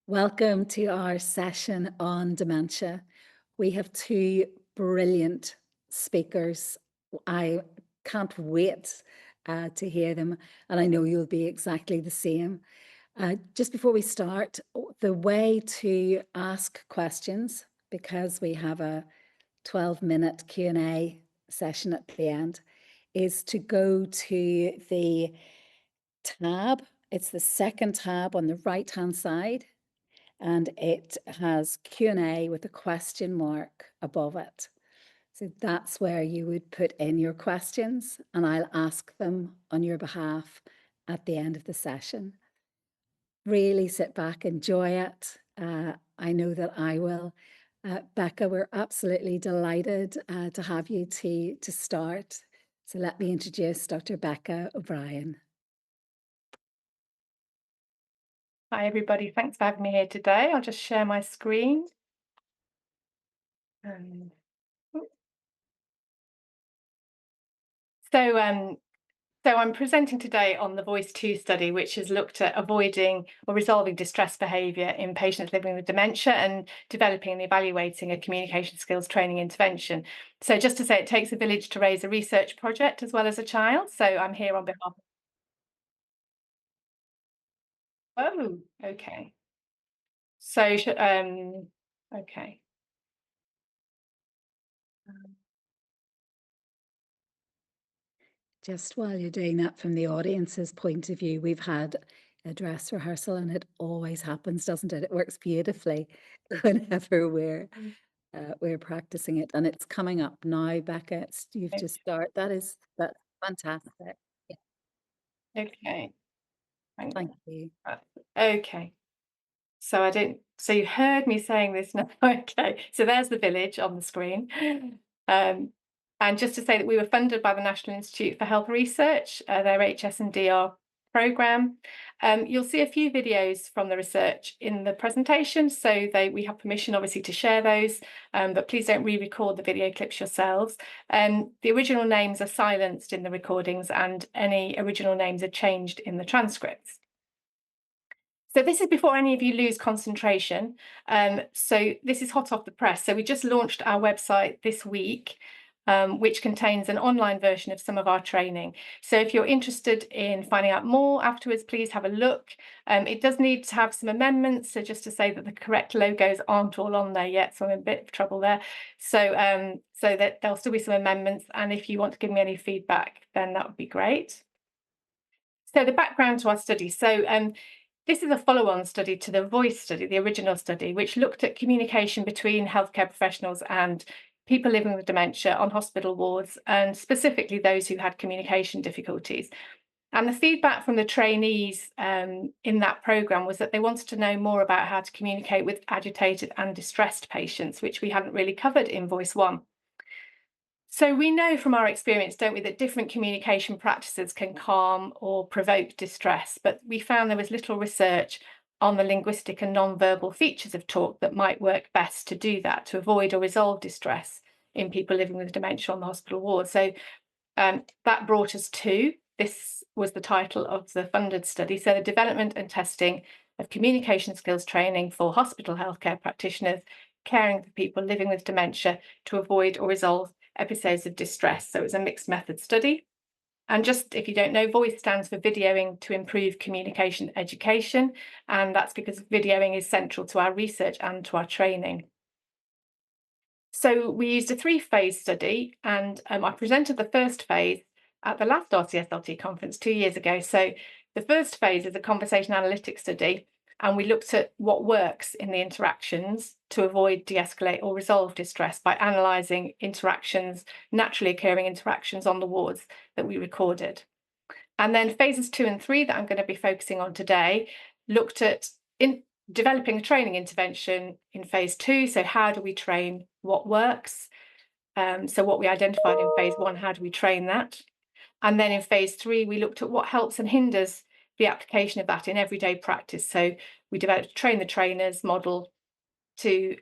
Welcome to our session on dementia. We have two brilliant speakers. I can't wait to hear them, and I know you'll be exactly the same. Just before we start, the way to ask questions, because we have a 12-minute Q&A session at the end, is to go to the tab. It's the second tab on the right-hand side, and it has Q&A with a question mark above it. So that's where you would put in your questions, and I'll ask them on your behalf at the end of the session. Really sit back, enjoy it. I know that I will. Becca, we're absolutely delighted to have you to start. So let me introduce Dr. Becca O'Brien. Hi, everybody. Thanks for having me here today. I'll just share my screen. Um, so, so I'm presenting today on the Voice 2 study, which has looked at avoiding or resolving distress behaviour in patients living with dementia and developing and evaluating a communication skills training intervention. So just to say, it takes a village to raise a research project as well as a child. So I'm here on behalf of... Oh, okay. So, okay. Just while you're doing that, from the audience's point of view, we've had a dress rehearsal and it always happens, doesn't it? It works beautifully whenever we're practicing it, and it's coming up now, Becca. You've just started. That's fantastic. Yeah, Okay. Hang thank on. you. Okay. So you heard me saying this now. Okay, so there's the village on the screen. Um, and just to say that we were funded by the National Institute for Health Research, their HS&DR programme. You'll see a few videos from the research in the presentation, so we have permission obviously to share those, but please don't re-record the video clips yourselves. The original names are silenced in the recordings and any original names are changed in the transcripts. So this is before any of you lose concentration. So this is hot off the press. So we just launched our website this week, which contains an online version of some of our training. So if you're interested in finding out more afterwards, please have a look. It does need to have some amendments. So just to say that the correct logos aren't all on there yet, so I'm in a bit of trouble there. So that there'll still be some amendments. And if you want to give me any feedback, then that would be great. So the background to our study. So this is a follow-on study to the Voice study, the original study, which looked at communication between healthcare professionals and people living with dementia on hospital wards, and specifically those who had communication difficulties. And the feedback from the trainees in that programme was that they wanted to know more about how to communicate with agitated and distressed patients, which we hadn't really covered in Voice 1. So we know from our experience, don't we, that different communication practices can calm or provoke distress, but we found there was little research on the linguistic and non-verbal features of talk that might work best to do that, to avoid or resolve distress in people living with dementia on the hospital ward. So that brought us to, this was the title of the funded study, so the development and testing of communication skills training for hospital healthcare practitioners caring for people living with dementia to avoid or resolve episodes of distress. So it was a mixed method study. And just if you don't know, VOICE stands for Videoing to Improve Communication Education. And that's because videoing is central to our research and to our training. So we used a 3-phase study, and I presented the first phase at the last RCSLT conference 2 years ago. So the first phase is a conversation analytics study, and we looked at what works in the interactions to avoid, de-escalate or resolve distress by analysing interactions, naturally occurring interactions on the wards that we recorded. And then phases 2 and 3 that I'm going to be focusing on today looked at developing a training intervention in phase 2. So how do we train what works? So what we identified in phase 1, how do we train that? And then in phase 3, we looked at what helps and hinders the application of that in everyday practice. So we developed a train the trainers model to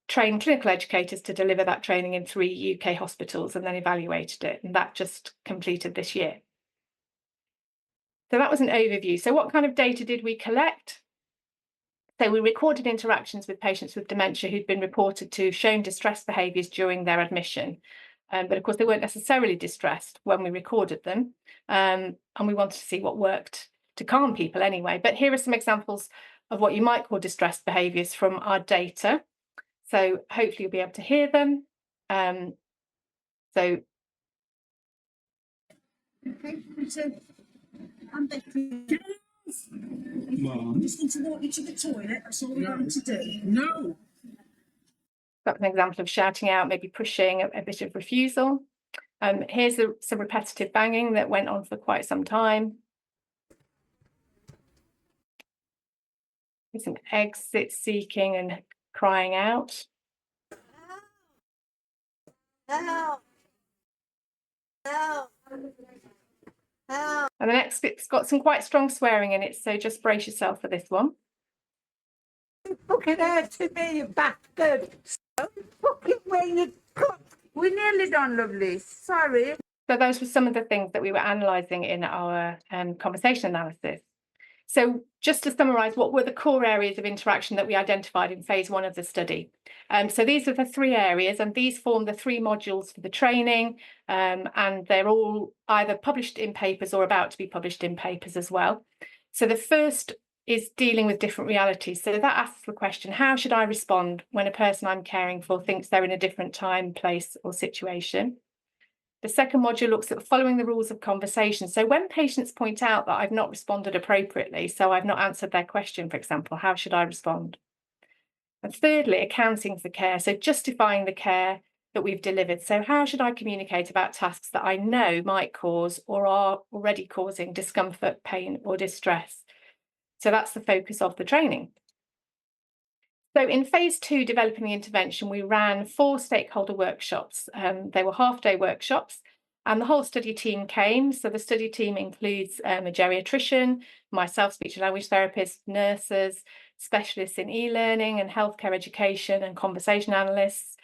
train clinical educators to deliver that training in 3 UK hospitals, and then evaluated it. And that just completed this year. So that was an overview. So what kind of data did we collect? So we recorded interactions with patients with dementia who'd been reported to have shown distressed behaviours during their admission. But of course, they weren't necessarily distressed when we recorded them. And we wanted to see what worked to calm people anyway. But here are some examples of what you might call distressed behaviours from our data. So hopefully you'll be able to hear them. So I'm Becky. Mom. I'm just going to walk you to the toilet. That's all we're going to do. No. that's an example of shouting out, maybe pushing, a bit of refusal. Here's some repetitive banging that went on for quite some time. There's some exit seeking and crying out. Help. Help. Help. And the next bit's got some quite strong swearing in it, so just brace yourself for this one. Fucking out to me, you bastard. Fucking where you got. We're nearly done, lovely. Sorry. So those were some of the things that we were analysing in our conversation analysis. So just to summarise, what were the core areas of interaction that we identified in phase 1 of the study? So these are the 3 areas, and these form the 3 modules for the training, and they're all either published in papers or about to be published in papers as well. So the first is dealing with different realities. So that asks the question, how should I respond when a person I'm caring for thinks they're in a different time, place, or situation? The second module looks at following the rules of conversation. So when patients point out that I've not responded appropriately, so I've not answered their question, for example, how should I respond? And thirdly, accounting for care. So justifying the care that we've delivered. So how should I communicate about tasks that I know might cause or are already causing discomfort, pain, or distress? So that's the focus of the training. So in phase 2, developing the intervention, we ran 4 stakeholder workshops. They were half-day workshops, and the whole study team came. So the study team includes a geriatrician, myself, speech and language therapist, nurses, specialists in e-learning and healthcare education and conversation analysts,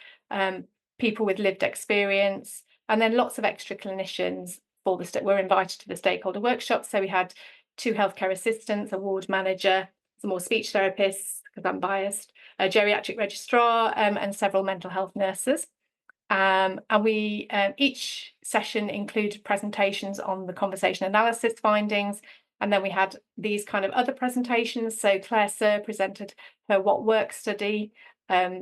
people with lived experience, and then lots of extra clinicians were invited to the stakeholder workshops. So we had 2 healthcare assistants, a ward manager, some more speech therapists, because I'm biased, a geriatric registrar, and several mental health nurses. And we each session included presentations on the conversation analysis findings. And then we had these kind of other presentations. So Claire Sir presented her What Works study.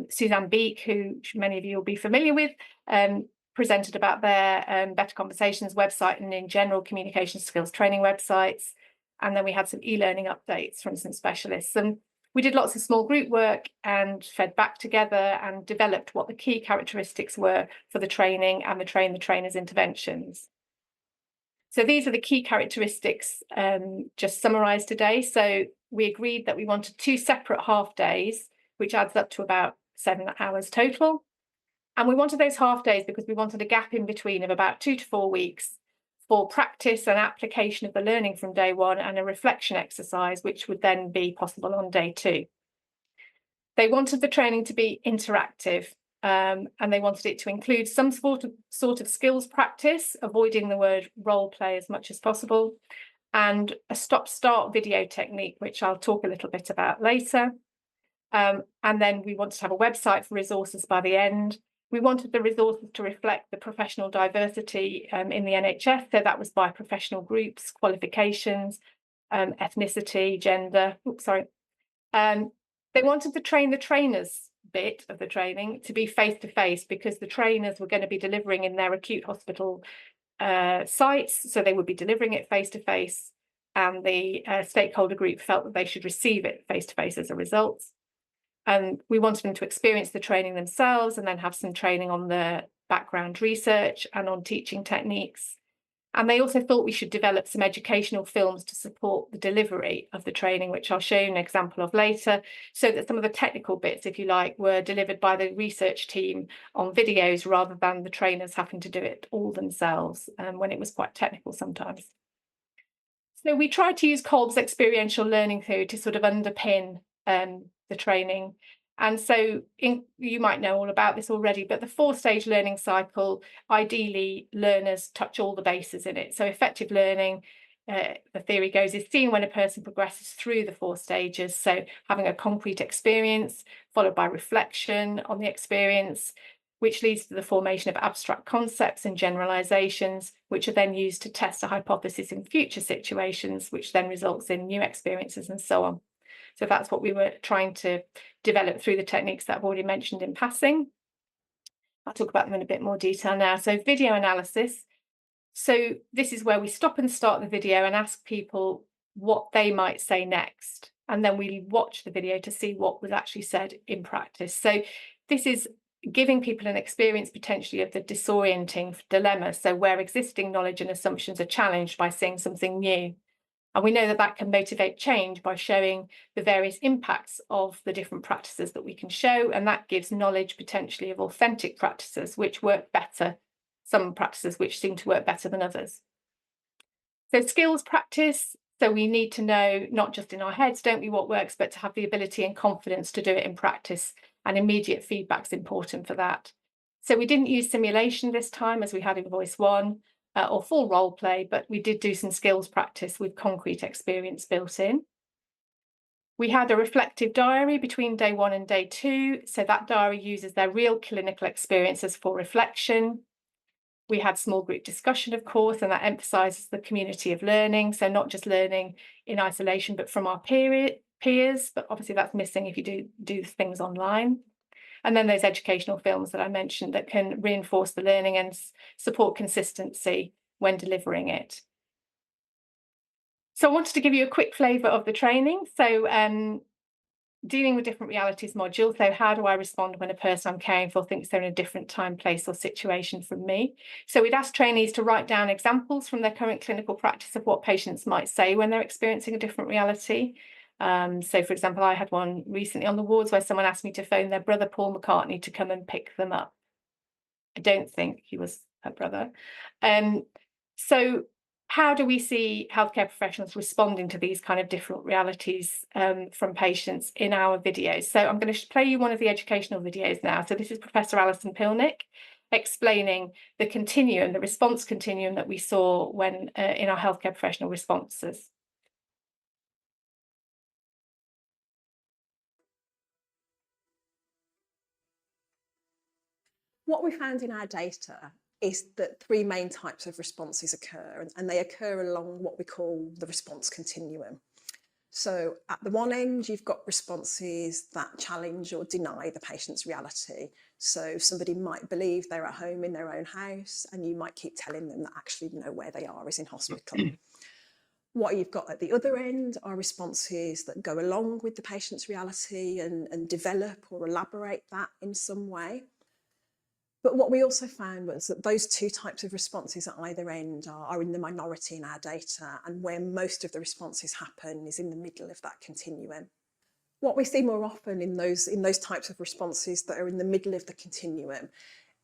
Suzanne Beek, who many of you will be familiar with, presented about their Better Conversations website and in general communication skills training websites. And then we had some e-learning updates from some specialists. And we did lots of small group work and fed back together and developed what the key characteristics were for the training and the trainers' interventions. So these are the key characteristics just summarised today. So we agreed that we wanted 2 separate half days, which adds up to about 7 hours total. And we wanted those half days because we wanted a gap in between of about 2 to 4 weeks for practice and application of the learning from day 1 and a reflection exercise, which would then be possible on day 2. They wanted the training to be interactive, and they wanted it to include some sort of skills practice, avoiding the word role play as much as possible, and a stop-start video technique, which I'll talk a little bit about later. And then we wanted to have a website for resources by the end. We wanted the resources to reflect the professional diversity in the NHS. So that was by professional groups, qualifications, ethnicity, gender. They wanted to train the trainers bit of the training to be face-to-face because the trainers were going to be delivering in their acute hospital sites. So they would be delivering it face-to-face, and the stakeholder group felt that they should receive it face-to-face as a result. And we wanted them to experience the training themselves and then have some training on the background research and on teaching techniques. And they also thought we should develop some educational films to support the delivery of the training, which I'll show you an example of later, so that some of the technical bits, if you like, were delivered by the research team on videos rather than the trainers having to do it all themselves, when it was quite technical sometimes. So we tried to use Kolb's experiential learning theory to sort of underpin the training. And so you might know all about this already, but the 4-stage learning cycle, ideally learners touch all the bases in it. So effective learning the theory goes, is seen when a person progresses through the 4 stages. So having a concrete experience, followed by reflection on the experience, which leads to the formation of abstract concepts and generalizations, which are then used to test a hypothesis in future situations, which then results in new experiences and so on. So that's what we were trying to develop through the techniques that I've already mentioned in passing. I'll talk about them in a bit more detail now. So video analysis. So this is where we stop and start the video and ask people what they might say next. And then we watch the video to see what was actually said in practice. So this is giving people an experience potentially of the disorienting dilemma. So where existing knowledge and assumptions are challenged by seeing something new. And we know that that can motivate change by showing the various impacts of the different practices that we can show. And that gives knowledge potentially of authentic practices, which work better, some practices which seem to work better than others. So skills practice. So we need to know, not just in our heads, don't we, what works, but to have the ability and confidence to do it in practice. And immediate feedback is important for that. So we didn't use simulation this time as we had in Voice 1. Or full role play, but we did do some skills practice with concrete experience built in. We had a reflective diary between day 1 and day 2. So that diary uses their real clinical experiences for reflection. We had small group discussion, of course, and that emphasises the community of learning. So not just learning in isolation, but from our peers. But obviously that's missing if you do things online. And then those educational films that I mentioned that can reinforce the learning and support consistency when delivering it. So I wanted to give you a quick flavour of the training. So dealing with different realities module. So how do I respond when a person I'm caring for thinks they're in a different time, place or situation from me? So we'd ask trainees to write down examples from their current clinical practice of what patients might say when they're experiencing a different reality. So, for example, I had one recently on the wards where someone asked me to phone their brother, Paul McCartney, to come and pick them up. I don't think he was her brother. So how do we see healthcare professionals responding to these kind of different realities from patients in our videos? So I'm going to play you one of the educational videos now. So this is Professor Alison Pilnick explaining the continuum, the response continuum that we saw when in our healthcare professional responses. What we found in our data is that 3 main types of responses occur, and they occur along what we call the response continuum. So at the one end, you've got responses that challenge or deny the patient's reality. So somebody might believe they're at home in their own house, and you might keep telling them that actually where they are is in hospital. What you've got at the other end are responses that go along with the patient's reality and develop or elaborate that in some way. But what we also found was that those 2 types of responses at either end are in the minority in our data, and where most of the responses happen is in the middle of that continuum. What we see more often in those types of responses that are in the middle of the continuum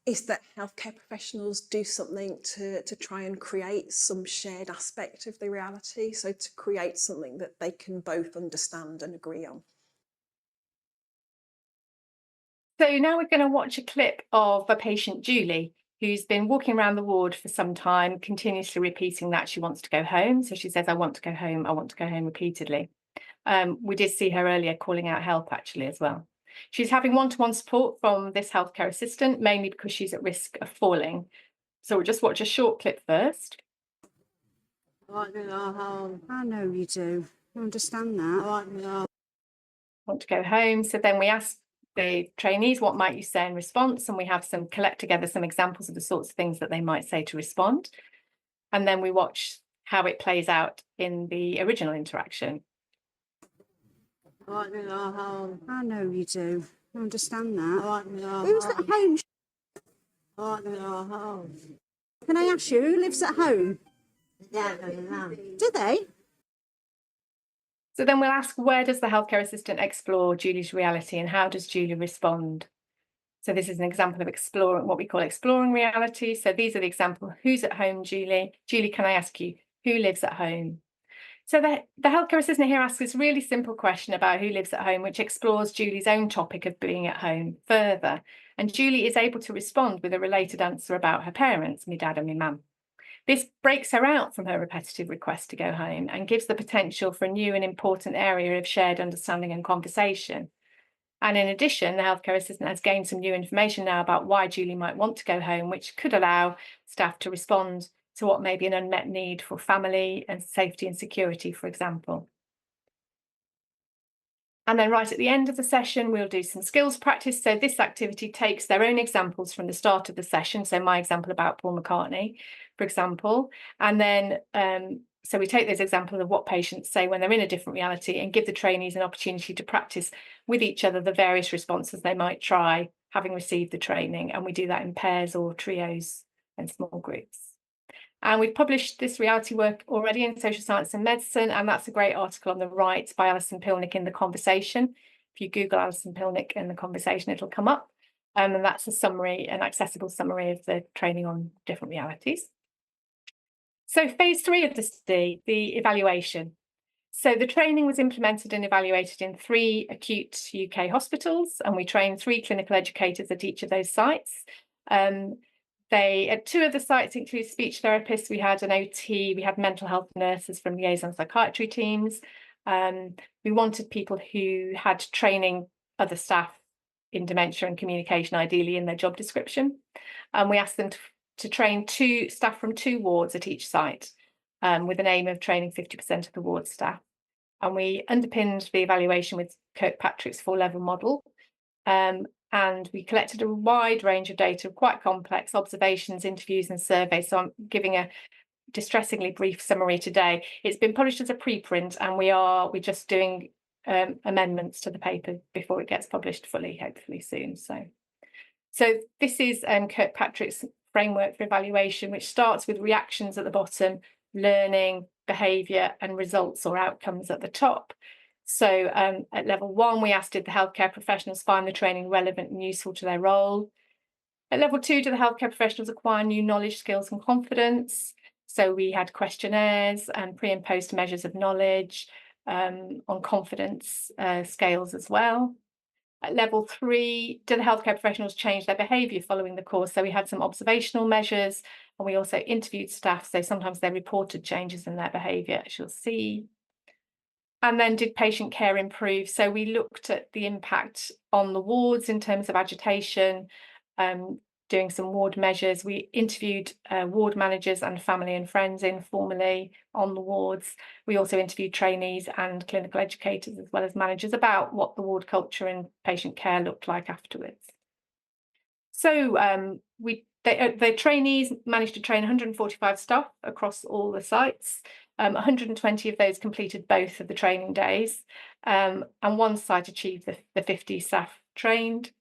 is that healthcare professionals do something to try and create some shared aspect of the reality, so to create something that they can both understand and agree on. So now we're going to watch a clip of a patient, Julie, who's been walking around the ward for some time, continuously repeating that she wants to go home. So she says, I want to go home repeatedly. We did see her earlier calling out help actually as well. She's having one-to-one support from this healthcare assistant, mainly because she's at risk of falling. So we'll just watch a short clip first. I want to go home. I know you do. I understand that. Want to go home. So then we ask the trainees, what might you say in response? And we have collect together some examples of the sorts of things that they might say to respond. And then we watch how it plays out in the original interaction. I want to go home. I know you do. I understand that. I want to go Who's home. At home? I want to go home. Can I ask you, who lives at home? Yeah, do they? So then we'll ask, where does the healthcare assistant explore Julie's reality and how does Julie respond? So this is an example of exploring, what we call exploring reality. So these are the example, who's at home, Julie? Julie, can I ask you, who lives at home? So the healthcare assistant here asks this really simple question about who lives at home, which explores Julie's own topic of being at home further. And Julie is able to respond with a related answer about her parents, me dad and me mum. This breaks her out from her repetitive request to go home and gives the potential for a new and important area of shared understanding and conversation. And in addition, the healthcare assistant has gained some new information now about why Julie might want to go home, which could allow staff to respond to what may be an unmet need for family and safety and security, for example. And then right at the end of the session, we'll do some skills practice. So this activity takes their own examples from the start of the session. So my example about Paul McCartney, for example, and then so we take those examples of what patients say when they're in a different reality and give the trainees an opportunity to practice with each other the various responses they might try having received the training. And we do that in pairs or trios and small groups. And we've published this reality work already in Social Science and Medicine, and that's a great article on the right by Alison Pilnick in The Conversation. If you Google Alison Pilnick in The Conversation, it'll come up. And that's a summary, an accessible summary of the training on different realities. So phase 3 of the study, the evaluation. So the training was implemented and evaluated in 3 acute UK hospitals, and we trained 3 clinical educators at each of those sites. At 2 of the sites include speech therapists. We had an OT, we had mental health nurses from liaison psychiatry teams. We wanted people who had training other staff in dementia and communication, ideally in their job description. And we asked them to train 2 staff from 2 wards at each site, with an aim of training 50% of the ward staff. And we underpinned the evaluation with Kirkpatrick's 4-level model. And we collected a wide range of data, quite complex observations, interviews and surveys. So I'm giving a distressingly brief summary today. It's been published as a preprint, and we're just doing amendments to the paper before it gets published fully, hopefully soon. So this is Kirkpatrick's framework for evaluation, which starts with reactions at the bottom, learning, behaviour and results or outcomes at the top. So at level 1, we asked, did the healthcare professionals find the training relevant and useful to their role? At level 2, do the healthcare professionals acquire new knowledge, skills and confidence? So we had questionnaires and pre and post measures of knowledge on confidence scales as well. At level 3, do the healthcare professionals change their behaviour following the course? So we had some observational measures, and we also interviewed staff. So sometimes they reported changes in their behaviour, as you'll see. And then did patient care improve? So we looked at the impact on the wards in terms of agitation, doing some ward measures. We interviewed ward managers and family and friends informally on the wards. We also interviewed trainees and clinical educators as well as managers about what the ward culture and patient care looked like afterwards. So the trainees managed to train 145 staff across all the sites. 120 of those completed both of the training days, and 1 site achieved the 50 staff trained.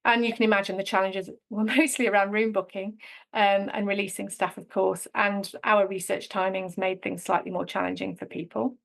And you can imagine the challenges were mostly around room booking and releasing staff, of course, and our research timings made things slightly more challenging for people.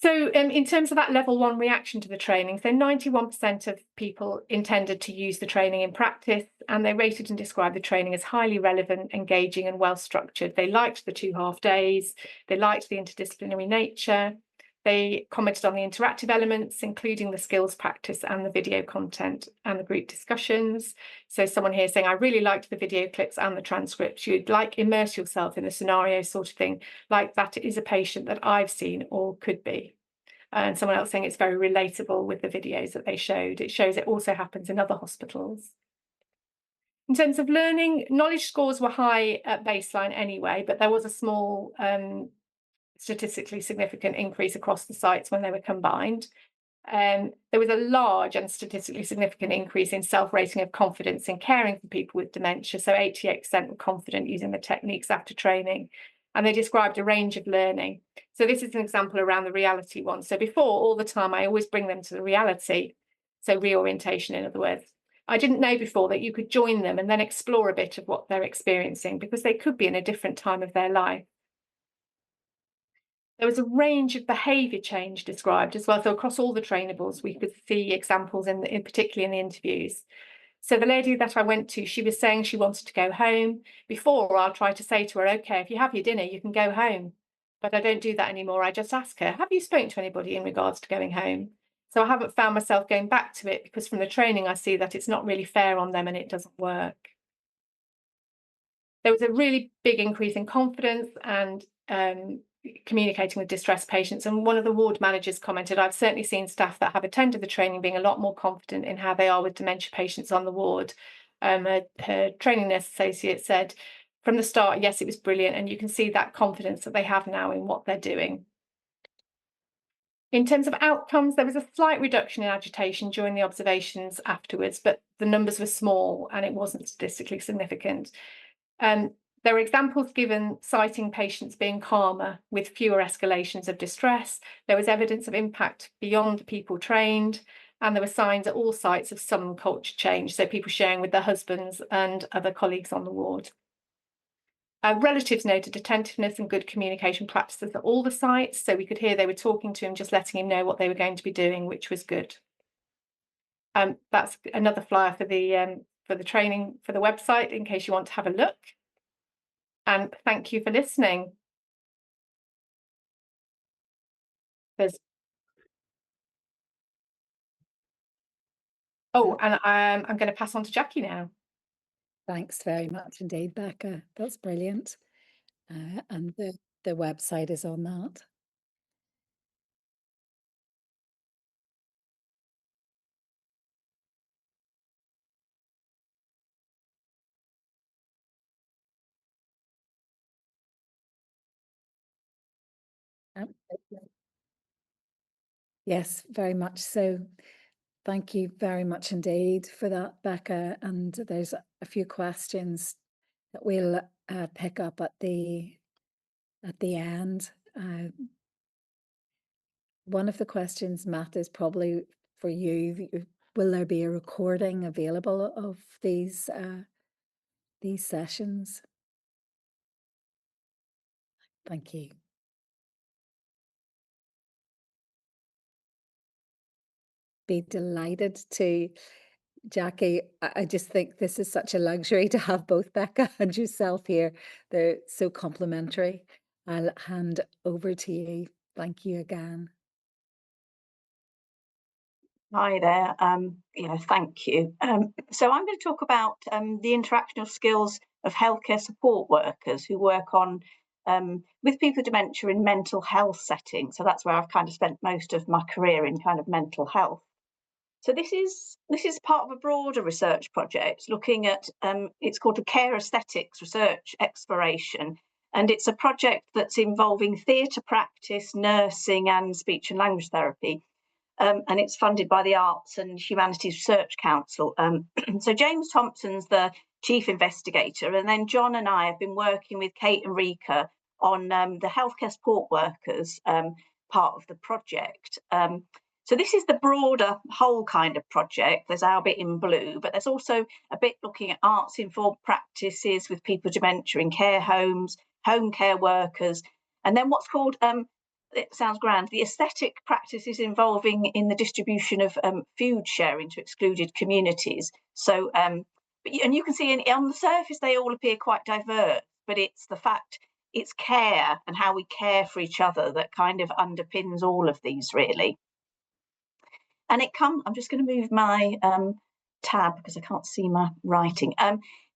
So in terms of that level 1 reaction to the training, so 91% of people intended to use the training in practice, and they rated and described the training as highly relevant, engaging and well structured. They liked the 2 half days, they liked the interdisciplinary nature, they commented on the interactive elements, including the skills practice and the video content and the group discussions. So someone here saying, I really liked the video clips and the transcripts. You'd like immerse yourself in the scenario sort of thing, like that is a patient that I've seen or could be. And someone else saying it's very relatable with the videos that they showed. It shows it also happens in other hospitals. In terms of learning, knowledge scores were high at baseline anyway, but there was a small statistically significant increase across the sites when they were combined. There was a large and statistically significant increase in self-rating of confidence in caring for people with dementia. So 88% were confident using the techniques after training. And they described a range of learning. So this is an example around the reality one. So before, all the time, I always bring them to the reality. So reorientation, in other words. I didn't know before that you could join them and then explore a bit of what they're experiencing, because they could be in a different time of their life. There was a range of behaviour change described as well. So across all the trainables, we could see examples particularly in the interviews. So the lady that I went to, she was saying she wanted to go home. Before, I'll try to say to her, okay, if you have your dinner, you can go home. But I don't do that anymore. I just ask her, have you spoken to anybody in regards to going home? So I haven't found myself going back to it, because from the training, I see that it's not really fair on them and it doesn't work. There was a really big increase in confidence and communicating with distressed patients. And one of the ward managers commented, I've certainly seen staff that have attended the training being a lot more confident in how they are with dementia patients on the ward. Her training nurse associate said, from the start, yes, it was brilliant. And you can see that confidence that they have now in what they're doing. In terms of outcomes, there was a slight reduction in agitation during the observations afterwards, but the numbers were small and it wasn't statistically significant. There were examples given citing patients being calmer with fewer escalations of distress. There was evidence of impact beyond people trained, and there were signs at all sites of some culture change, so people sharing with their husbands and other colleagues on the ward. Relatives noted attentiveness and good communication practices at all the sites, so we could hear they were talking to him, just letting him know what they were going to be doing, which was good. That's another flyer for the training for the website in case you want to have a look. And thank you for listening. And I'm going to pass on to Jackie now. Thanks very much indeed, Becca. That's brilliant. And the website is on that. Yes, very much so. Thank you very much indeed for that, Becca. And there's a few questions that we'll pick up at the end. One of the questions, Matt, is probably for you. Will there be a recording available of these sessions? Thank you. Be delighted to, Jackie. I just think this is such a luxury to have both Becca and yourself here. They're so complimentary. I'll hand over to you. Thank you again. Hi there. Thank you. So I'm going to talk about the interactional skills of healthcare support workers who work on with people with dementia in mental health settings. So that's where I've kind of spent most of my career, in kind of mental health. So this is part of a broader research project looking at it's called a care aesthetics research exploration. And it's a project that's involving theatre practice, nursing and speech and language therapy. And it's funded by the Arts and Humanities Research Council. So James Thompson's the chief investigator, and then John and I have been working with Kate and Rika on the healthcare support workers part of the project. So this is the broader whole kind of project. There's our bit in blue, but there's also a bit looking at arts-informed practices with people with dementia in care homes, home care workers, and then what's called it sounds grand, the aesthetic practices involving in the distribution of food sharing to excluded communities. So, and you can see on the surface, they all appear quite diverse, but it's the fact, it's care and how we care for each other that kind of underpins all of these, really. And I'm just going to move my tab because I can't see my writing.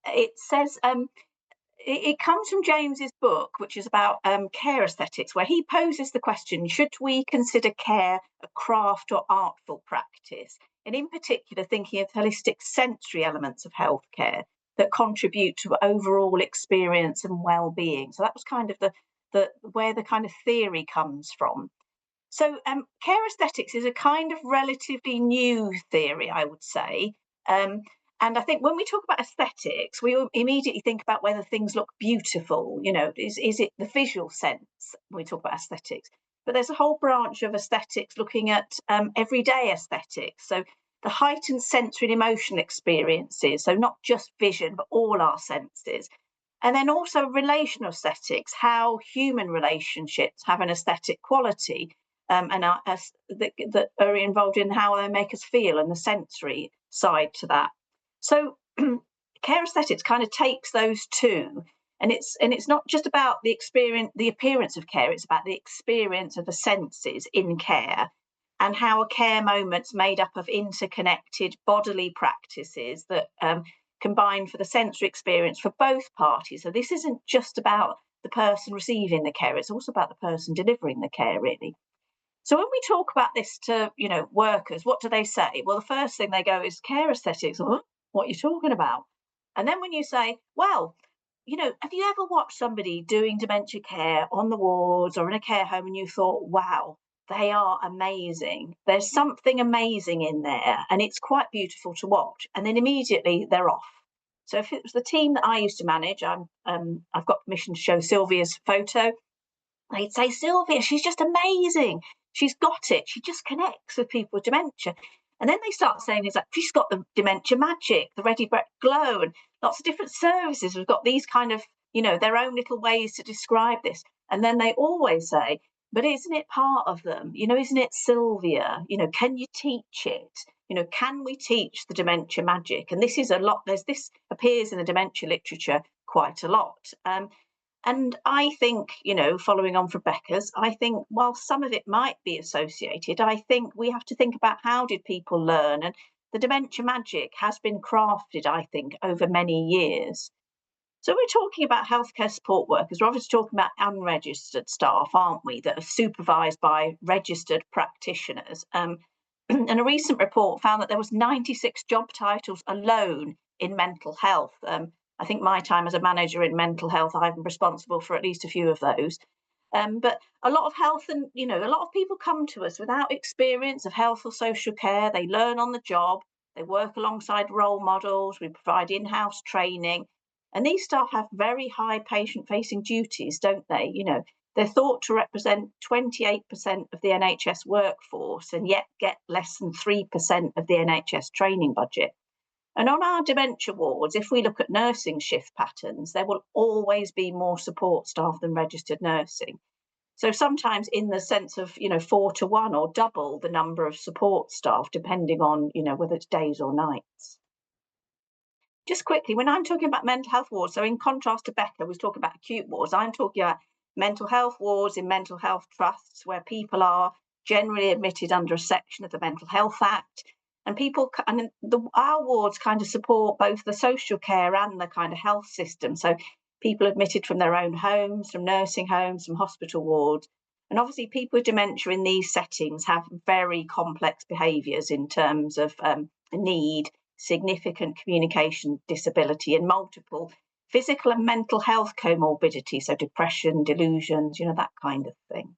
It says, it comes from James's book, which is about care aesthetics, where he poses the question, should we consider care a craft or artful practice? And in particular, thinking of holistic sensory elements of healthcare that contribute to overall experience and well-being. So that was kind of where the kind of theory comes from. So care aesthetics is a kind of relatively new theory, I would say. And I think when we talk about aesthetics, we immediately think about whether things look beautiful. You know, is it the visual sense when we talk about aesthetics? But there's a whole branch of aesthetics looking at everyday aesthetics. So the heightened sensory and emotional experiences, so not just vision, but all our senses. And then also relational aesthetics, how human relationships have an aesthetic quality that are involved in how they make us feel and the sensory side to that. So care aesthetics kind of takes those two, and it's not just about the appearance of care, it's about the experience of the senses in care and how a care moment's made up of interconnected bodily practices that combined for the sensory experience for both parties. So this isn't just about the person receiving the care, it's also about the person delivering the care, really. So when we talk about this to, workers, what do they say? Well, the first thing they go is care aesthetics. Oh, what are you talking about? And then when you say, well, have you ever watched somebody doing dementia care on the wards or in a care home and you thought, wow, they are amazing. There's something amazing in there and it's quite beautiful to watch. And then immediately they're off. So if it was the team that I used to manage, I've got permission to show Sylvia's photo. They'd say, Sylvia, she's just amazing. She's got it. She just connects with people with dementia. And then they start saying things like, she's got the dementia magic, the ready breath glow, and lots of different services. We've got these kind of, their own little ways to describe this. And then they always say, but isn't it part of them? Isn't it Sylvia? Can you teach it? Can we teach the dementia magic? And this is a lot. This appears in the dementia literature quite a lot. And I think, following on from Becca's, I think while some of it might be associated, I think we have to think about how did people learn? And the dementia magic has been crafted, I think, over many years. So we're talking about healthcare support workers. We're obviously talking about unregistered staff, aren't we, that are supervised by registered practitioners. And a recent report found that there was 96 job titles alone in mental health. I think my time as a manager in mental health, I'm responsible for at least a few of those. But a lot of health and, a lot of people come to us without experience of health or social care. They learn on the job. They work alongside role models. We provide in-house training. And these staff have very high patient-facing duties, don't they? They're thought to represent 28% of the NHS workforce and yet get less than 3% of the NHS training budget. And on our dementia wards, if we look at nursing shift patterns, there will always be more support staff than registered nursing. So sometimes in the sense of, 4 to 1 or double the number of support staff, depending on, whether it's days or nights. Just quickly, when I'm talking about mental health wards, so in contrast to Becca was talking about acute wards, I'm talking about mental health wards in mental health trusts where people are generally admitted under a section of the Mental Health Act. And our wards kind of support both the social care and the kind of health system. So people admitted from their own homes, from nursing homes, from hospital wards. And obviously people with dementia in these settings have very complex behaviours in terms of need, significant communication disability and multiple physical and mental health comorbidities, so depression, delusions, that kind of thing.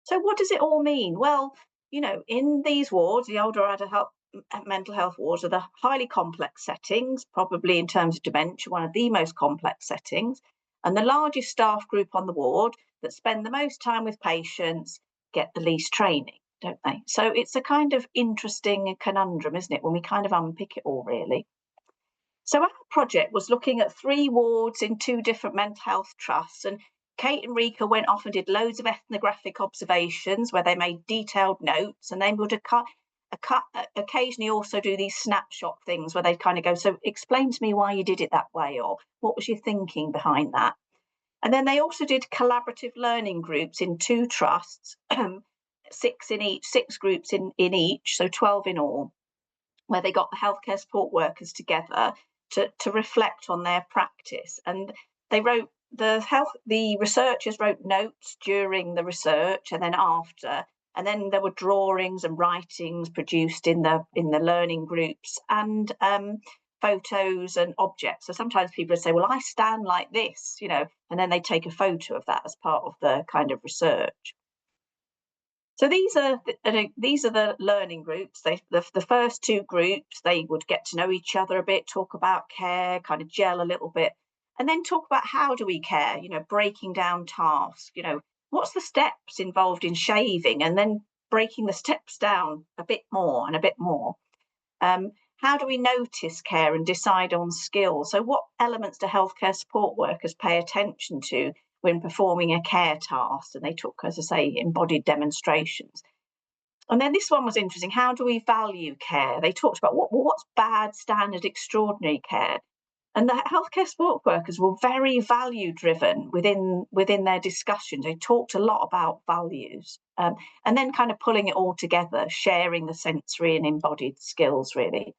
So what does it all mean? Well, in these wards, the older adult mental health wards are the highly complex settings, probably in terms of dementia, one of the most complex settings, and the largest staff group on the ward that spend the most time with patients get the least training, don't they? So it's a kind of interesting conundrum, isn't it, when we kind of unpick it all, really. So our project was looking at 3 wards in 2 different mental health trusts, and Kate and Rika went off and did loads of ethnographic observations where they made detailed notes, and they would occasionally also do these snapshot things where they'd kind of go, so explain to me why you did it that way, or what was your thinking behind that? And then they also did collaborative learning groups in 2 trusts, 6 groups in each, so 12 in all, where they got the healthcare support workers together to reflect on their practice. And they wrote, the researchers wrote notes during the research and then after, and then there were drawings and writings produced in the learning groups, and photos and objects. So sometimes people would say, well, I stand like this, and then they take a photo of that as part of the kind of research. So these are the learning groups. The first 2 groups, they would get to know each other a bit, talk about care, kind of gel a little bit, and then talk about how do we care, breaking down tasks, what's the steps involved in shaving, and then breaking the steps down a bit more and a bit more. How do we notice care and decide on skills? So what elements do healthcare support workers pay attention to when performing a care task? And they took, as I say, embodied demonstrations. And then this one was interesting. How do we value care? They talked about what's bad, standard, extraordinary care. And the healthcare support workers were very value driven within their discussions. They talked a lot about values, and then kind of pulling it all together, sharing the sensory and embodied skills, really.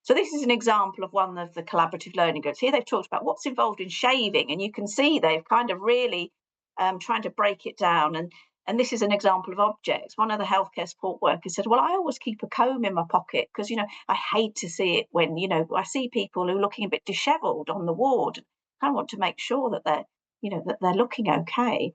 So this is an example of one of the collaborative learning groups. Here they've talked about what's involved in shaving, and you can see they've kind of really trying to break it down. And this is an example of objects. One of the healthcare support workers said, well, I always keep a comb in my pocket because, I hate to see it when, I see people who are looking a bit dishevelled on the ward. I want to make sure that they're looking okay.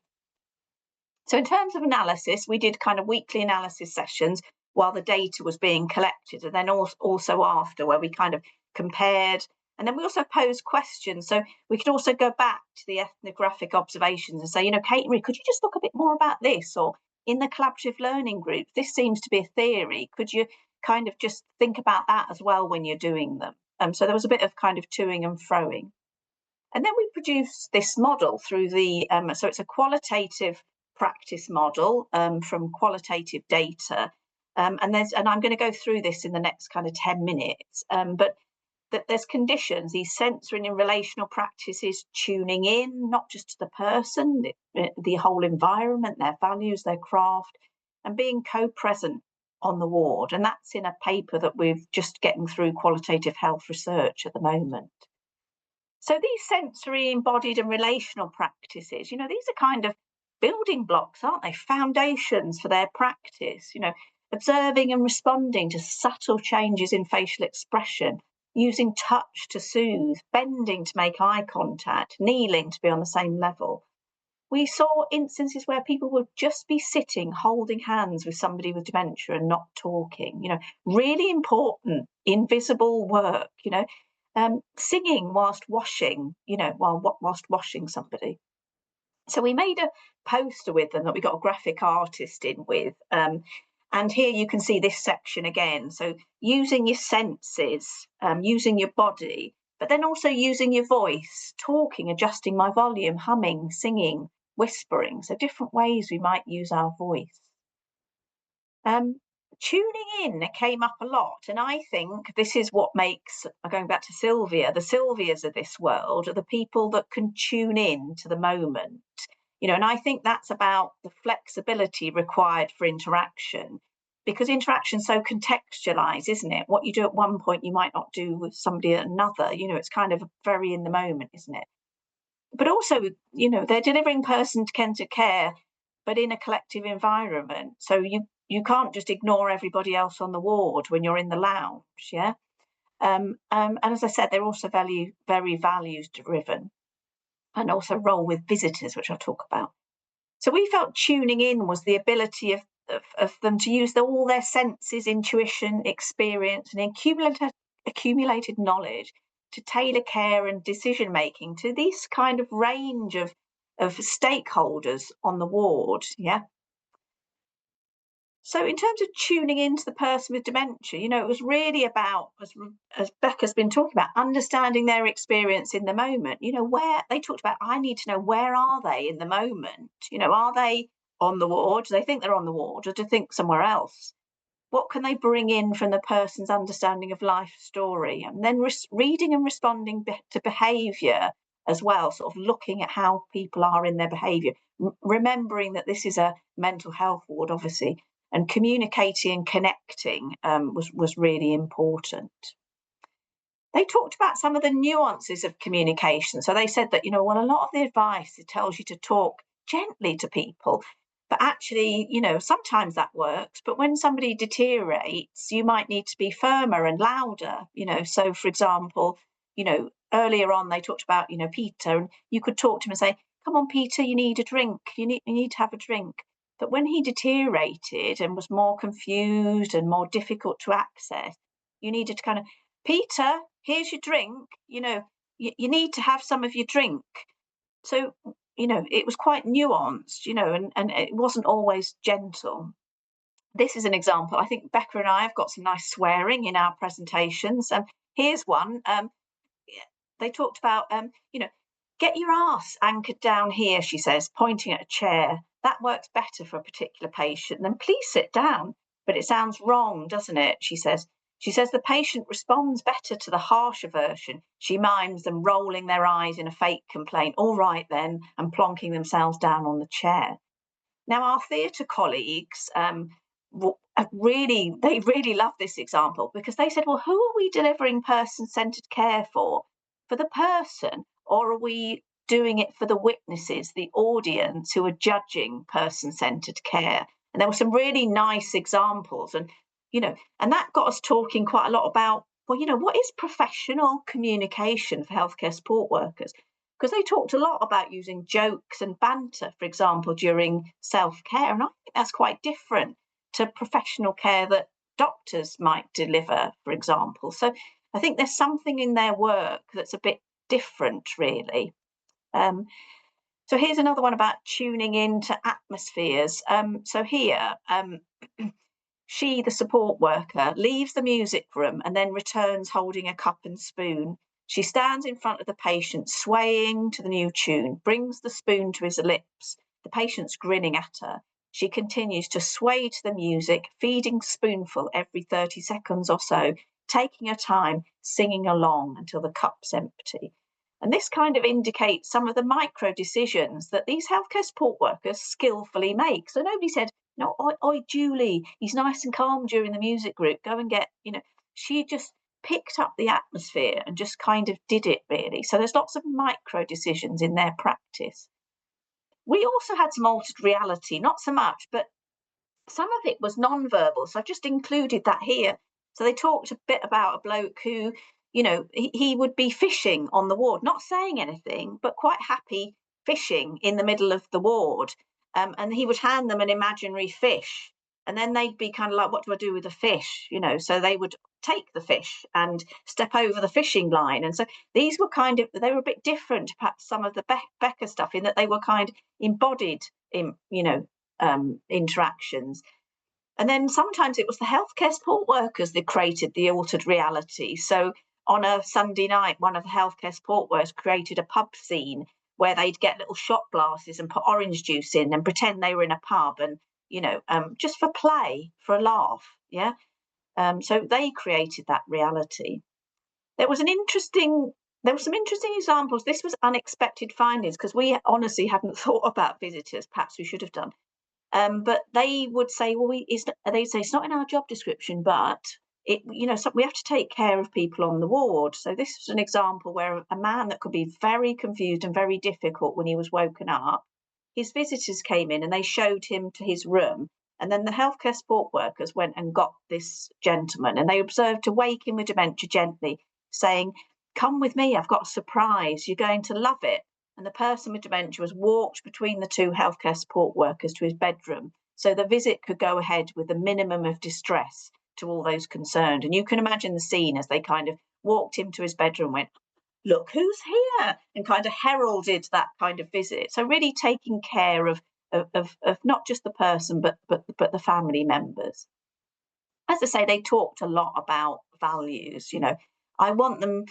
So in terms of analysis, we did kind of weekly analysis sessions while the data was being collected, and then also after, where we kind of compared. And then we also posed questions. So we could also go back to the ethnographic observations and say, Kate Marie, could you just look a bit more about this? Or in the collaborative learning group, this seems to be a theory. Could you kind of just think about that as well when you're doing them? So there was a bit of kind of toing and froing. And then we produced this model through the, so it's a qualitative practice model from qualitative data. And I'm going to go through this in the next kind of 10 minutes. But that there's conditions, these sensory and relational practices, tuning in, not just to the person, the whole environment, their values, their craft, and being co-present on the ward. And that's in a paper that we're just getting through qualitative health research at the moment. So these sensory, embodied and relational practices, these are kind of building blocks, aren't they? Foundations for their practice, observing and responding to subtle changes in facial expression, using touch to soothe, bending to make eye contact, kneeling to be on the same level. We saw instances where people would just be sitting, holding hands with somebody with dementia and not talking, really important, invisible work, singing whilst washing, whilst washing somebody. So we made a poster with them that we got a graphic artist in with. And here you can see this section again. So using your senses, using your body, but then also using your voice, talking, adjusting my volume, humming, singing, whispering. So different ways we might use our voice. Tuning in came up a lot. And I think this is what makes, going back to Sylvia, the Sylvias of this world are the people that can tune in to the moment. And I think that's about the flexibility required for interaction, because interaction's so contextualized, isn't it? What you do at one point, you might not do with somebody at another. It's kind of very in the moment, isn't it? But also, they're delivering person-centered care, but in a collective environment. So you can't just ignore everybody else on the ward when you're in the lounge, yeah? And as I said, they're also very values driven, and also role with visitors, which I'll talk about. So we felt tuning in was the ability of them to use all their senses, intuition, experience, and accumulated knowledge to tailor care and decision making to this kind of range of stakeholders on the ward, yeah? So in terms of tuning into the person with dementia, it was really about, as Becca's been talking about, understanding their experience in the moment. Where they talked about, I need to know, where are they in the moment? Are they on the ward? Do they think they're on the ward, or do they think somewhere else? What can they bring in from the person's understanding of life story? And then reading and responding to behaviour as well, sort of looking at how people are in their behaviour, remembering that this is a mental health ward, obviously, and communicating and connecting was really important. They talked about some of the nuances of communication. So they said that, a lot of the advice, it tells you to talk gently to people, but actually, sometimes that works. But when somebody deteriorates, you might need to be firmer and louder, So for example, earlier on, they talked about, Peter, and you could talk to him and say, come on, Peter, you need a drink. You need to have a drink. But when he deteriorated and was more confused and more difficult to access, you needed to kind of, Peter, here's your drink. You need to have some of your drink. So, it was quite nuanced, and it wasn't always gentle. This is an example. I think Becca and I have got some nice swearing in our presentations. Here's one. They talked about, get your ass anchored down here, she says, pointing at a chair. That works better for a particular patient. Then please sit down. But it sounds wrong, doesn't it? She says. She says the patient responds better to the harsher version. She mimes them rolling their eyes in a fake complaint. All right then, and plonking themselves down on the chair. Now, our theatre colleagues they really love this example, because they said, well, who are we delivering person-centered care for? For the person, or are we doing it for the witnesses, the audience who are judging person-centered care? And there were some really nice examples, and and that got us talking quite a lot about, well, what is professional communication for healthcare support workers? Because they talked a lot about using jokes and banter, for example, during self-care, and I think that's quite different to professional care that doctors might deliver, for example. So I think there's something in their work that's a bit different, really. So here's another one about tuning into atmospheres. So here, she, the support worker, leaves the music room and then returns holding a cup and spoon. She stands in front of the patient, swaying to the new tune, brings the spoon to his lips. The patient's grinning at her. She continues to sway to the music, feeding spoonful every 30 seconds or so, taking her time, singing along until the cup's empty. And this kind of indicates some of the micro decisions that these healthcare support workers skillfully make. So nobody said, no, oi, Julie, he's nice and calm during the music group. Go and get, she just picked up the atmosphere and just kind of did it, really. So there's lots of micro decisions in their practice. We also had some altered reality, not so much, but some of it was non-verbal. So I've just included that here. So they talked a bit about a bloke who, he would be fishing on the ward, not saying anything, but quite happy fishing in the middle of the ward. And he would hand them an imaginary fish. And then they'd be kind of like, what do I do with the fish? So they would take the fish and step over the fishing line. And so these were they were a bit different to perhaps some of the Becker stuff, in that they were kind of embodied in, interactions. And then sometimes it was the healthcare support workers that created the altered reality. So on a Sunday night, one of the healthcare support workers created a pub scene where they'd get little shot glasses and put orange juice in and pretend they were in a pub, and just for play, for a laugh. Yeah. So they created that reality. There were some interesting examples. This was unexpected findings, because we honestly hadn't thought about visitors. Perhaps we should have done. But they would say, well, they'd say it's not in our job description, but we have to take care of people on the ward. So this was an example where a man that could be very confused and very difficult when he was woken up, his visitors came in and they showed him to his room. And then the healthcare support workers went and got this gentleman, and they observed to wake him with dementia gently, saying, come with me, I've got a surprise, you're going to love it. And the person with dementia was walked between the two healthcare support workers to his bedroom, so the visit could go ahead with the minimum of distress to all those concerned. And you can imagine the scene as they kind of walked him to his bedroom and went, look who's here, and kind of heralded that kind of visit. So really taking care of not just the person, but the family members. As I say, they talked a lot about values. I want them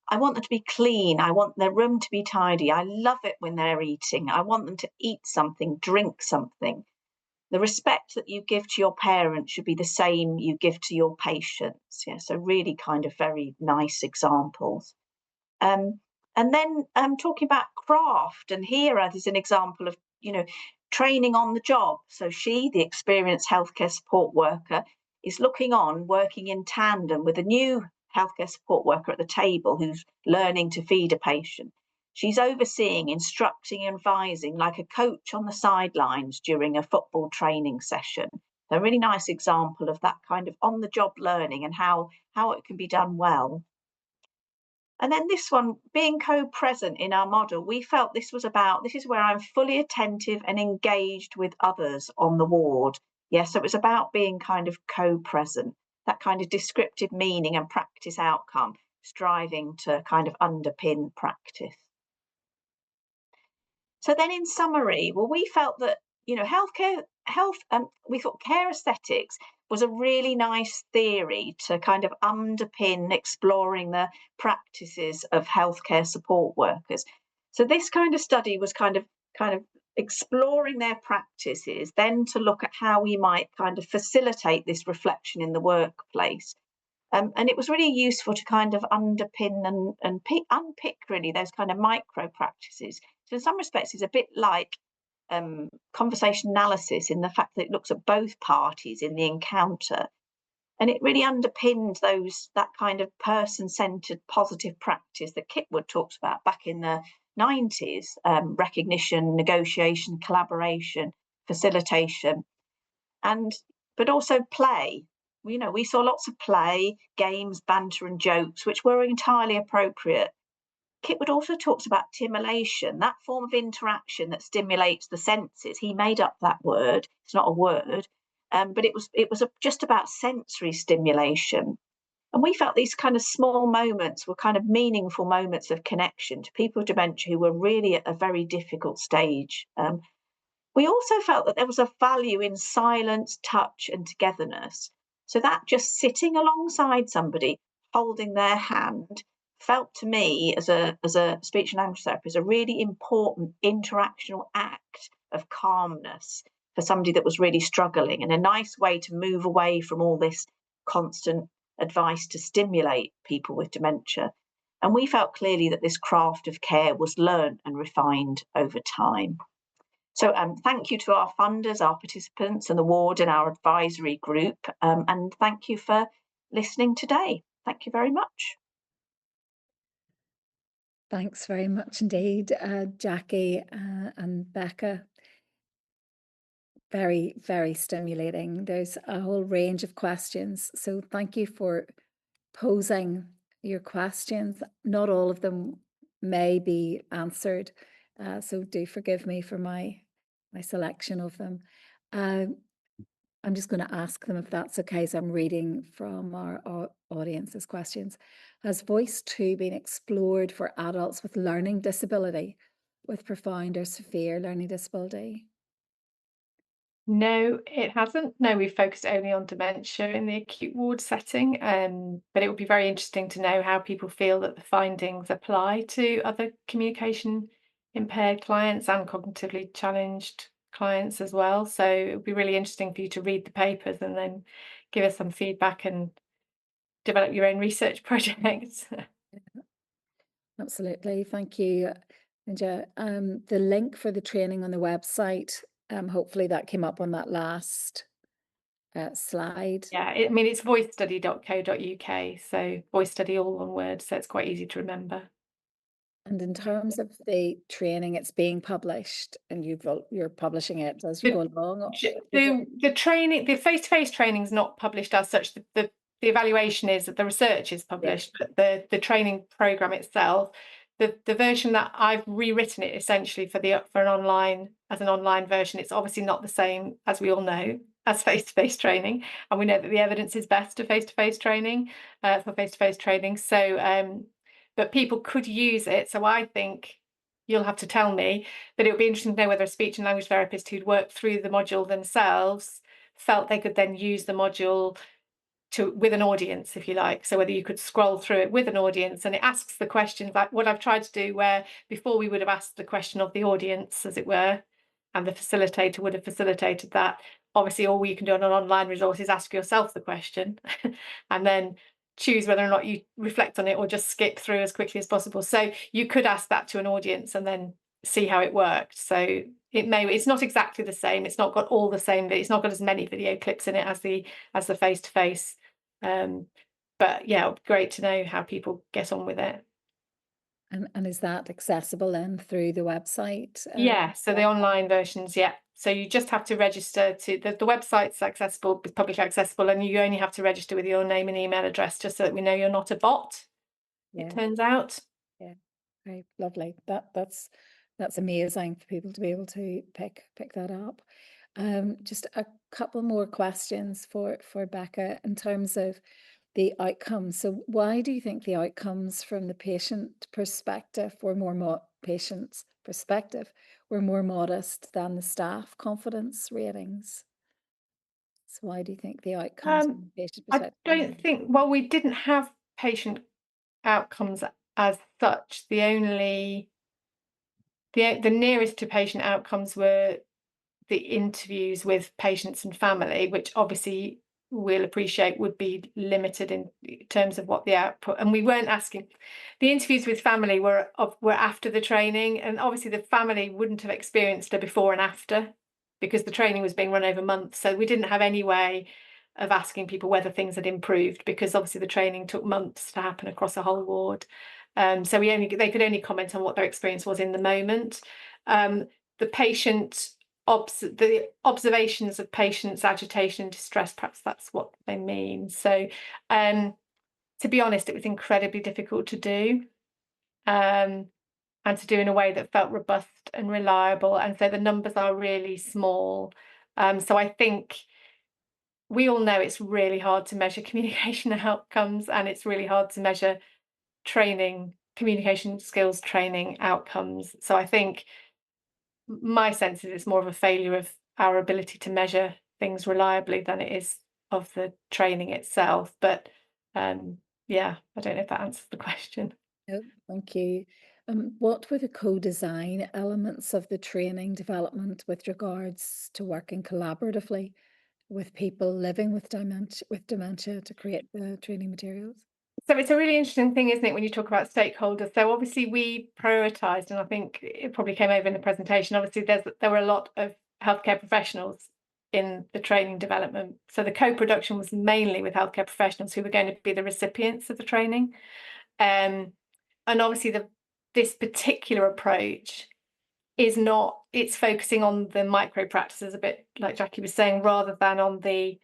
to be clean. I want their room to be tidy. I love it when they're eating. I want them to eat something, drink something. The respect that you give to your parents should be the same you give to your patients. Yeah, so really kind of very nice examples. And then talking about craft, and here there's an example of, training on the job. So she, the experienced healthcare support worker, is looking on, working in tandem with a new healthcare support worker at the table who's learning to feed a patient. She's overseeing, instructing, and advising like a coach on the sidelines during a football training session. A really nice example of that kind of on-the-job learning and how it can be done well. And then this one, being co-present in our model, we felt this is where I'm fully attentive and engaged with others on the ward. Yes, so it was about being kind of co-present, that kind of descriptive meaning and practice outcome, striving to kind of underpin practice. So then in summary, well, we felt that, we thought care aesthetics was a really nice theory to kind of underpin exploring the practices of healthcare support workers. So this kind of study was kind of exploring their practices, then to look at how we might kind of facilitate this reflection in the workplace. And it was really useful to kind of underpin and unpick really those kind of micro practices. So in some respects, it's a bit like conversation analysis in the fact that it looks at both parties in the encounter. And it really underpinned that kind of person-centred positive practice that Kitwood talks about back in the 90s, recognition, negotiation, collaboration, facilitation, but also play. We saw lots of play, games, banter and jokes, which were entirely appropriate. Kitwood also talks about stimulation, that form of interaction that stimulates the senses. He made up that word. It's not a word, but it was just about sensory stimulation. And we felt these kind of small moments were kind of meaningful moments of connection to people with dementia who were really at a very difficult stage. We also felt that there was a value in silence, touch, and togetherness. So that just sitting alongside somebody, holding their hand, felt to me as a speech and language therapist a really important interactional act of calmness for somebody that was really struggling, and a nice way to move away from all this constant advice to stimulate people with dementia. And we felt clearly that this craft of care was learned and refined over time. So thank you to our funders, our participants and the ward and our advisory group. And thank you for listening today. Thank you very much. Thanks very much indeed, Jackie and Becca. Very, very stimulating. There's a whole range of questions. So thank you for posing your questions. Not all of them may be answered. So do forgive me for my selection of them. I'm just going to ask them if that's okay. So I'm reading from our audience's questions. Has Voice 2 been explored for adults with learning disability, with profound or severe learning disability? No, it hasn't. No, we've focused only on dementia in the acute ward setting. But it would be very interesting to know how people feel that the findings apply to other communication impaired clients and cognitively challenged clients as well. So it would be really interesting for you to read the papers and then give us some feedback and develop your own research projects. Absolutely. Thank you, Ninja. The link for the training on the website, hopefully that came up on that last slide. Yeah, it's voicestudy.co.uk. So voice study, all one word. So it's quite easy to remember. And in terms of the training, it's being published and you're publishing it as you go along. The training, the face-to-face training is not published as such. The evaluation is that the research is published, but the training program itself, the version that I've rewritten it essentially for an online version. It's obviously not the same, as we all know, as face-to-face training, and we know that the evidence is best to face-to-face training for face-to-face training. So, but people could use it. So I think you'll have to tell me, but it would be interesting to know whether a speech and language therapist who'd worked through the module themselves felt they could then use the module with an audience, if you like. So whether you could scroll through it with an audience, and it asks the questions like what I've tried to do, where before we would have asked the question of the audience, as it were, and the facilitator would have facilitated that. Obviously, all you can do on an online resource is ask yourself the question and then choose whether or not you reflect on it or just skip through as quickly as possible. So you could ask that to an audience and then see how it worked. So it's not exactly the same. It's not got all the same, but it's not got as many video clips in it as the face-to-face. But yeah, it would be great to know how people get on with it. And is that accessible then through the website? Yeah, so the online versions, yeah. So you just have to register to the website's accessible, it's publicly accessible, and you only have to register with your name and email address just so that we know you're not a bot. Yeah. It turns out. Yeah, very lovely. That's amazing for people to be able to pick that up. Just a couple more questions for Becca in terms of the outcomes. So why do you think the outcomes from the patient perspective were more patient's perspective were more modest than the staff confidence ratings? So why do you think the outcomes from the patient I perspective? don't think, well, we didn't have patient outcomes as such. The nearest to patient outcomes were the interviews with patients and family, which obviously we'll appreciate would be limited in terms of what the output. And we weren't asking. The interviews with family were after the training, and obviously the family wouldn't have experienced a before and after because the training was being run over months. So we didn't have any way of asking people whether things had improved, because obviously the training took months to happen across a whole ward. So they could only comment on what their experience was in the moment. The observations of patients' agitation and distress, perhaps that's what they mean. So to be honest, it was incredibly difficult to do, and to do in a way that felt robust and reliable. And so the numbers are really small. So I think we all know it's really hard to measure communication outcomes, and it's really hard to measure communication skills training outcomes. So I think my sense is it's more of a failure of our ability to measure things reliably than it is of the training itself. But yeah, I don't know if that answers the question. No, thank you. What were the co-design elements of the training development with regards to working collaboratively with people living with dementia to create the training materials? So it's a really interesting thing, isn't it, when you talk about stakeholders? So obviously we prioritised, and I think it probably came over in the presentation, obviously there were a lot of healthcare professionals in the training development. So the co-production was mainly with healthcare professionals who were going to be the recipients of the training. And obviously this particular approach it's focusing on the micro practices, a bit like Jackie was saying, rather than on the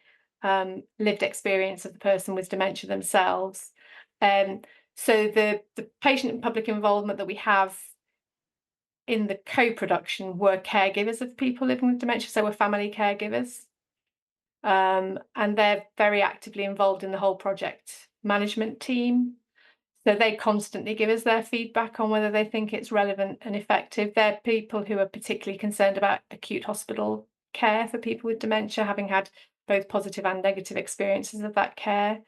lived experience of the person with dementia themselves. So the patient and public involvement that we have in the co-production were caregivers of people living with dementia, so we're family caregivers. And they're very actively involved in the whole project management team. So they constantly give us their feedback on whether they think it's relevant and effective. They're people who are particularly concerned about acute hospital care for people with dementia, having had both positive and negative experiences of that care.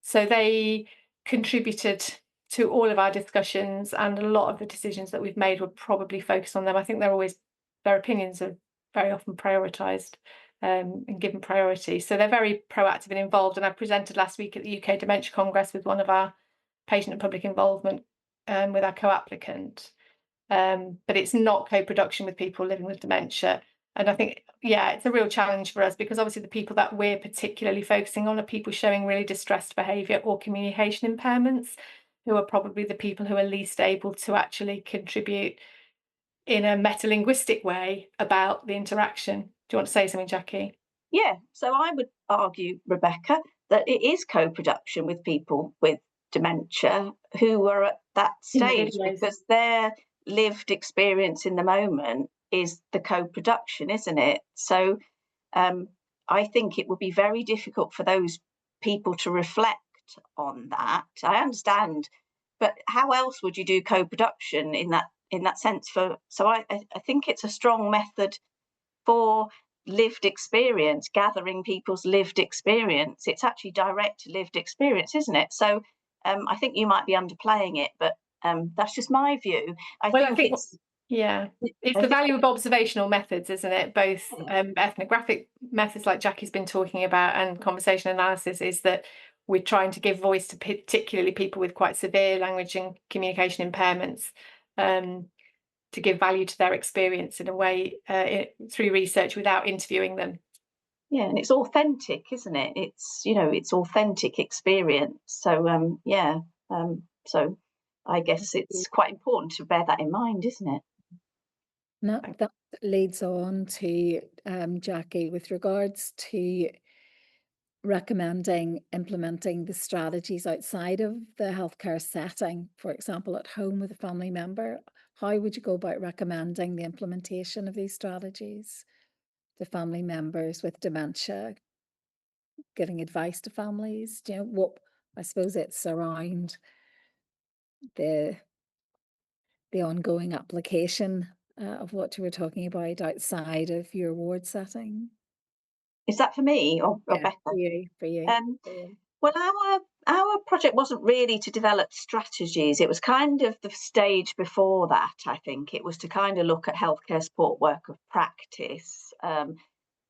So they contributed to all of our discussions, and a lot of the decisions that we've made were probably focused on them. I think their opinions are very often prioritised and given priority. So they're very proactive and involved. And I presented last week at the UK Dementia Congress with one of our patient and public involvement with our co-applicant. But it's not co-production with people living with dementia. And I think, yeah, it's a real challenge for us, because obviously the people that we're particularly focusing on are people showing really distressed behaviour or communication impairments, who are probably the people who are least able to actually contribute in a metalinguistic way about the interaction. Do you want to say something, Jackie? Yeah, so I would argue, Rebecca, that it is co-production with people with dementia who are at that stage, because their lived experience in the moment is the co-production, isn't it? So I think it would be very difficult for those people to reflect on that. I understand, but how else would you do co-production in that sense? So I think it's a strong method for lived experience, gathering people's lived experience. It's actually direct lived experience, isn't it? So I think you might be underplaying it, but that's just my view. I think it's the value of observational methods, isn't it? Both ethnographic methods like Jackie's been talking about and conversation analysis, is that we're trying to give voice to particularly people with quite severe language and communication impairments, to give value to their experience in a way through research without interviewing them. Yeah, and it's authentic, isn't it? It's authentic experience. So so I guess it's quite important to bear that in mind, isn't it? No, that leads on to Jackie, with regards to recommending implementing the strategies outside of the healthcare setting, for example, at home with a family member. How would you go about recommending the implementation of these strategies to family members with dementia, giving advice to families? I suppose it's around the ongoing application of what you were talking about outside of your ward setting. Is that for me or Becca? For you. Well, our project wasn't really to develop strategies. It was kind of the stage before that. I think it was to kind of look at healthcare support work of practice,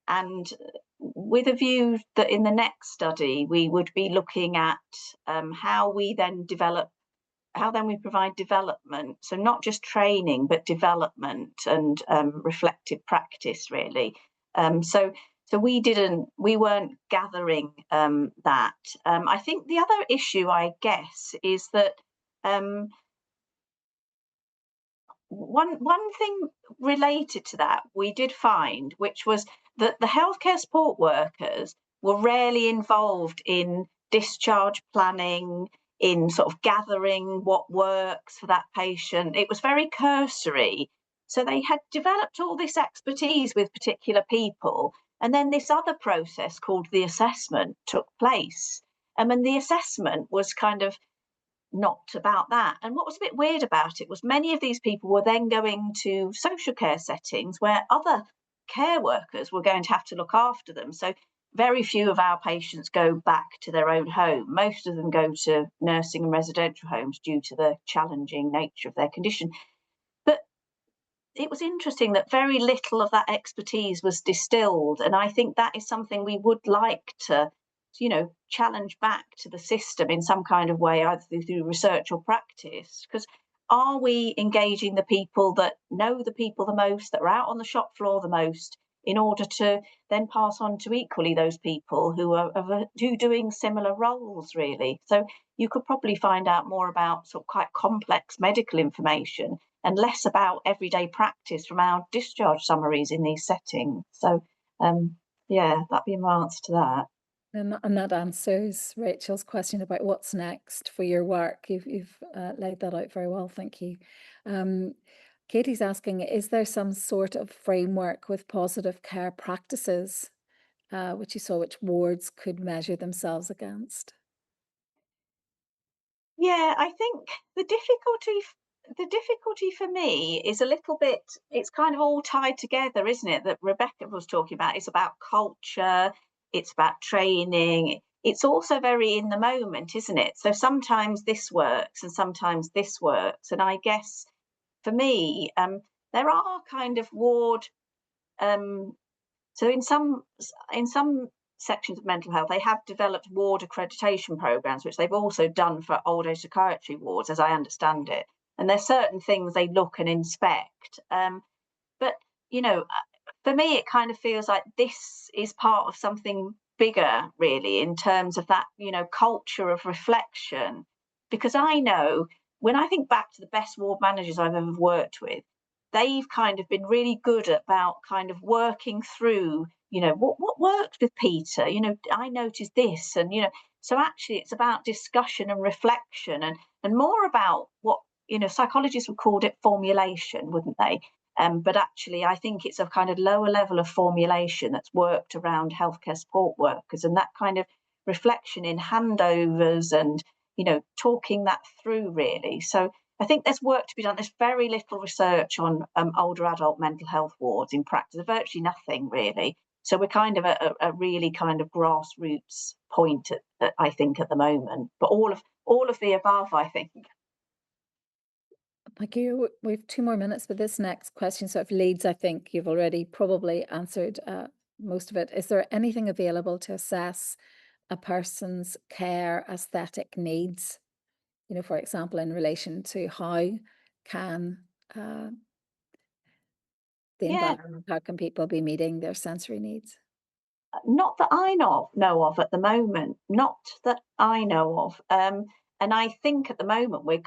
and with a view that in the next study we would be looking at how we then provide development, so not just training but development and reflective practice really. So we weren't gathering that. I think the other issue, I guess, is that one thing related to that we did find, which was that the healthcare support workers were rarely involved in discharge planning, in sort of gathering what works for that patient. It was very cursory. So they had developed all this expertise with particular people, and then this other process called the assessment took place. And the assessment was kind of not about that. And what was a bit weird about it was many of these people were then going to social care settings where other care workers were going to have to look after them. So very few of our patients go back to their own home. Most of them go to nursing and residential homes due to the challenging nature of their condition. But it was interesting that very little of that expertise was distilled. And I think that is something we would like to challenge back to the system in some kind of way, either through research or practice. Because are we engaging the people that know the people the most, that are out on the shop floor the most, in order to then pass on to equally those people who are doing similar roles, really? So you could probably find out more about sort of quite complex medical information and less about everyday practice from our discharge summaries in these settings. So yeah, that'd be my answer to that. And that answers Rachel's question about what's next for your work. You've laid that out very well, thank you. Katie's asking, is there some sort of framework with positive care practices, which you saw which wards could measure themselves against? Yeah, I think the difficulty for me is a little bit, it's kind of all tied together, isn't it? That Rebecca was talking about. It's about culture, it's about training. It's also very in the moment, isn't it? So sometimes this works and sometimes this works. And I guess for me, there are kind of ward so in some sections of mental health, they have developed ward accreditation programs, which they've also done for old age psychiatry wards, as I understand it. And there's certain things they look and inspect. But for me, it kind of feels like this is part of something bigger, really, in terms of that, culture of reflection. Because I know when I think back to the best ward managers I've ever worked with, they've kind of been really good about kind of working through, what worked with Peter, I noticed this, and so actually it's about discussion and reflection and more about what psychologists would call it formulation, wouldn't they? But actually I think it's a kind of lower level of formulation that's worked around healthcare support workers, and that kind of reflection in handovers and talking that through, really. So I think there's work to be done. There's very little research on older adult mental health wards in practice, virtually nothing really. So we're kind of at a really kind of grassroots point I think at the moment. But all of the above, I think. Thank you. We have 2 more minutes, but this next question sort of leads, I think you've already probably answered most of it. Is there anything available to assess a person's care aesthetic needs? For example, in relation to how can the Yeah, environment, how can people be meeting their sensory needs? not that I know of at the moment. Not that I know of. And I think at the moment we're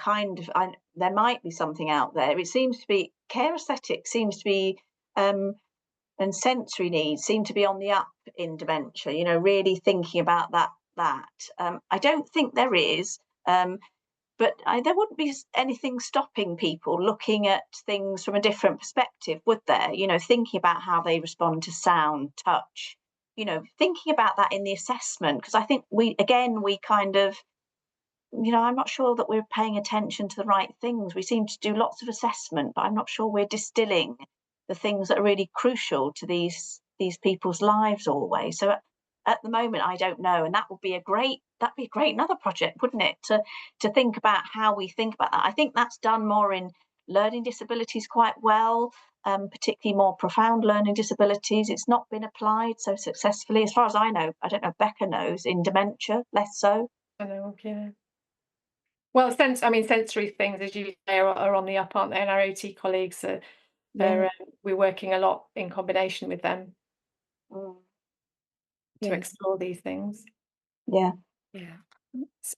there might be something out there. It seems to be care aesthetics seems to be and sensory needs seem to be on the up in dementia. Really thinking about that. I don't think there is. But there wouldn't be anything stopping people looking at things from a different perspective, would there? Thinking about how they respond to sound, touch, thinking about that in the assessment. Because I think we kind of, I'm not sure that we're paying attention to the right things. We seem to do lots of assessment, but I'm not sure we're distilling the things that are really crucial to these people's lives always. So at the moment, I don't know, and that'd be a great another project, wouldn't it? To think about how we think about that. I think that's done more in learning disabilities quite well. particularly more profound learning disabilities. It's not been applied so successfully, as far as I know. I don't know if Becca knows, in dementia, less so. I know, yeah. Well, sensory things, as you say, are on the up, aren't they? And our OT colleagues Yeah. we're working a lot in combination with them Mm. to Yes. explore these things. Yeah. Yeah.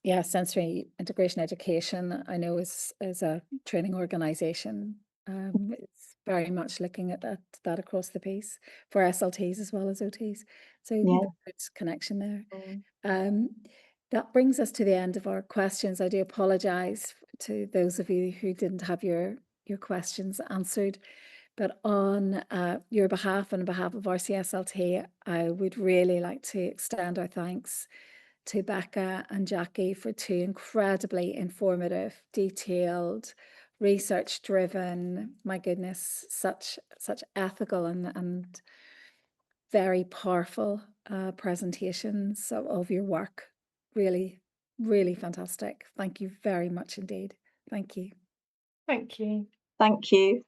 Yeah, sensory integration education, I know is a training organisation. It's very much looking at that across the piece for SLTs as well as OTs. So Yeah. good connection there. Mm. That brings us to the end of our questions. I do apologise to those of you who didn't have your questions answered, but on your behalf and on behalf of RCSLT, I would really like to extend our thanks to Becca and Jackie for two incredibly informative, detailed, research-driven, my goodness, such ethical and very powerful presentations of your work. Really, really fantastic. Thank you very much indeed. Thank you. Thank you. Thank you.